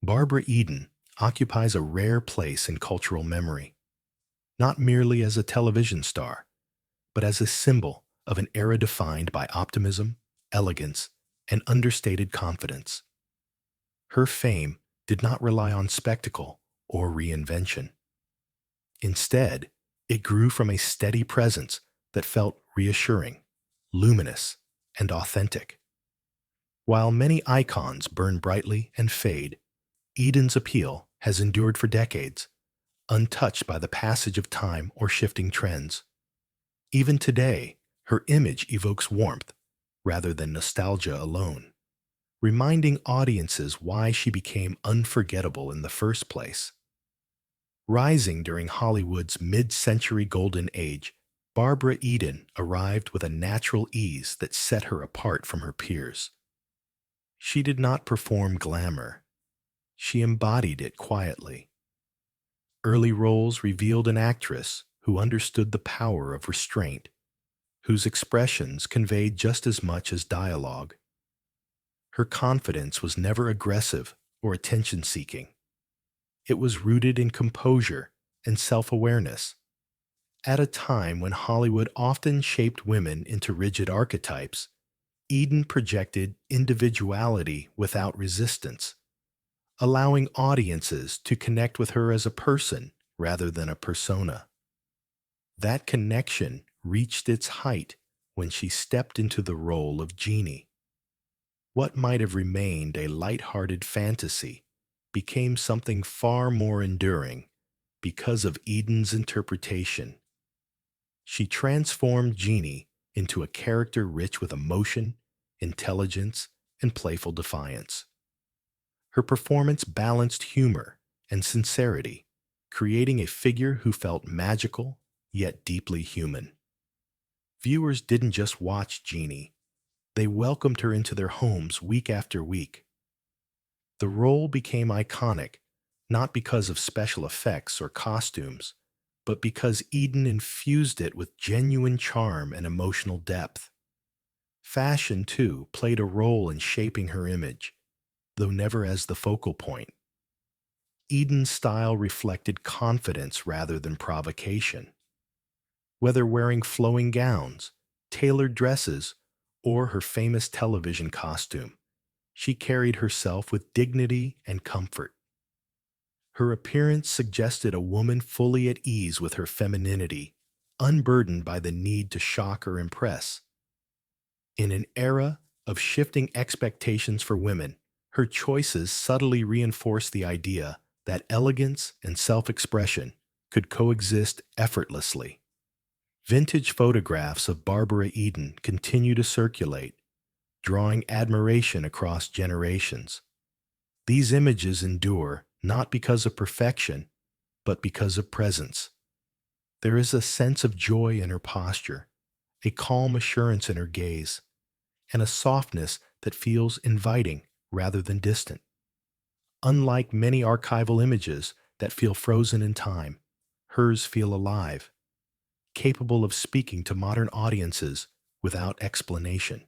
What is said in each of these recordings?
Barbara Eden occupies a rare place in cultural memory, not merely as a television star, but as a symbol of an era defined by optimism, elegance, and understated confidence. Her fame did not rely on spectacle or reinvention. Instead, it grew from a steady presence that felt reassuring, luminous, and authentic. While many icons burn brightly and fade, Eden's appeal has endured for decades, untouched by the passage of time or shifting trends. Even today, her image evokes warmth rather than nostalgia alone, reminding audiences why she became unforgettable in the first place. Rising during Hollywood's mid-century golden age, Barbara Eden arrived with a natural ease that set her apart from her peers. She did not perform glamour. She embodied it quietly. Early roles revealed an actress who understood the power of restraint, whose expressions conveyed just as much as dialogue. Her confidence was never aggressive or attention-seeking. It was rooted in composure and self-awareness. At a time when Hollywood often shaped women into rigid archetypes, Eden projected individuality without resistance, allowing audiences to connect with her as a person rather than a persona. That connection reached its height when she stepped into the role of Jeannie. What might have remained a light-hearted fantasy became something far more enduring because of Eden's interpretation. She transformed Jeannie into a character rich with emotion, intelligence, and playful defiance. Her performance balanced humor and sincerity, creating a figure who felt magical yet deeply human. Viewers didn't just watch Jeannie, they welcomed her into their homes week after week. The role became iconic, not because of special effects or costumes, but because Eden infused it with genuine charm and emotional depth. Fashion, too, played a role in shaping her image, though never as the focal point. Eden's style reflected confidence rather than provocation. Whether wearing flowing gowns, tailored dresses, or her famous television costume, she carried herself with dignity and comfort. Her appearance suggested a woman fully at ease with her femininity, unburdened by the need to shock or impress. In an era of shifting expectations for women, her choices subtly reinforced the idea that elegance and self-expression could coexist effortlessly. Vintage photographs of Barbara Eden continue to circulate, drawing admiration across generations. These images endure not because of perfection, but because of presence. There is a sense of joy in her posture, a calm assurance in her gaze, and a softness that feels inviting rather than distant. Unlike many archival images that feel frozen in time, hers feel alive, capable of speaking to modern audiences without explanation.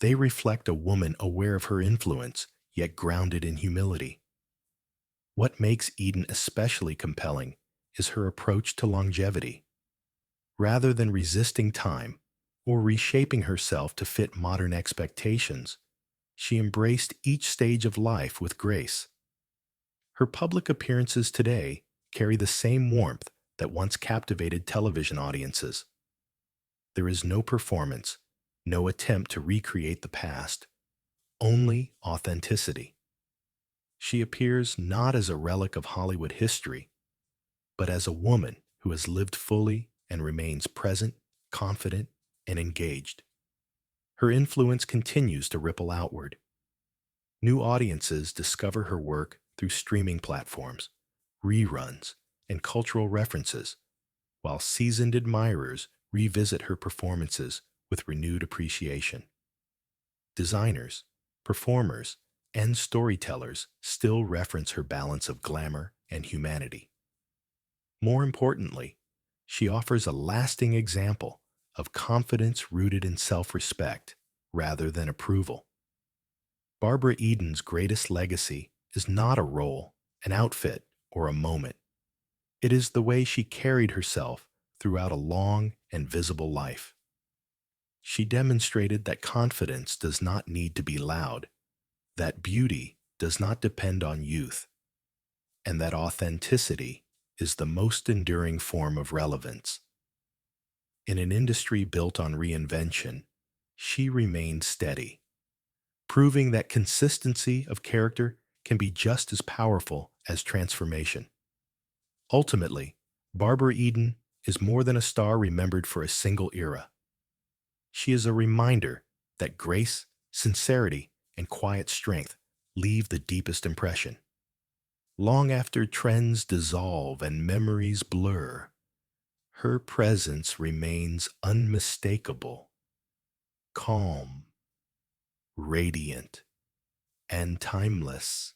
They reflect a woman aware of her influence, yet grounded in humility. What makes Eden especially compelling is her approach to longevity. Rather than resisting time or reshaping herself to fit modern expectations, she embraced each stage of life with grace. Her public appearances today carry the same warmth that once captivated television audiences. There is no performance, no attempt to recreate the past, only authenticity. She appears not as a relic of Hollywood history, but as a woman who has lived fully and remains present, confident, and engaged. Her influence continues to ripple outward. New audiences discover her work through streaming platforms, reruns, and cultural references, while seasoned admirers revisit her performances with renewed appreciation. Designers, performers, and storytellers still reference her balance of glamour and humanity. More importantly, she offers a lasting example of confidence rooted in self-respect rather than approval. Barbara Eden's greatest legacy is not a role, an outfit, or a moment. It is the way she carried herself throughout a long and visible life. She demonstrated that confidence does not need to be loud, that beauty does not depend on youth, and that authenticity is the most enduring form of relevance. In an industry built on reinvention, she remained steady, proving that consistency of character can be just as powerful as transformation. Ultimately, Barbara Eden is more than a star remembered for a single era. She is a reminder that grace, sincerity, and quiet strength leave the deepest impression. Long after trends dissolve and memories blur, her presence remains unmistakable, calm, radiant, and timeless.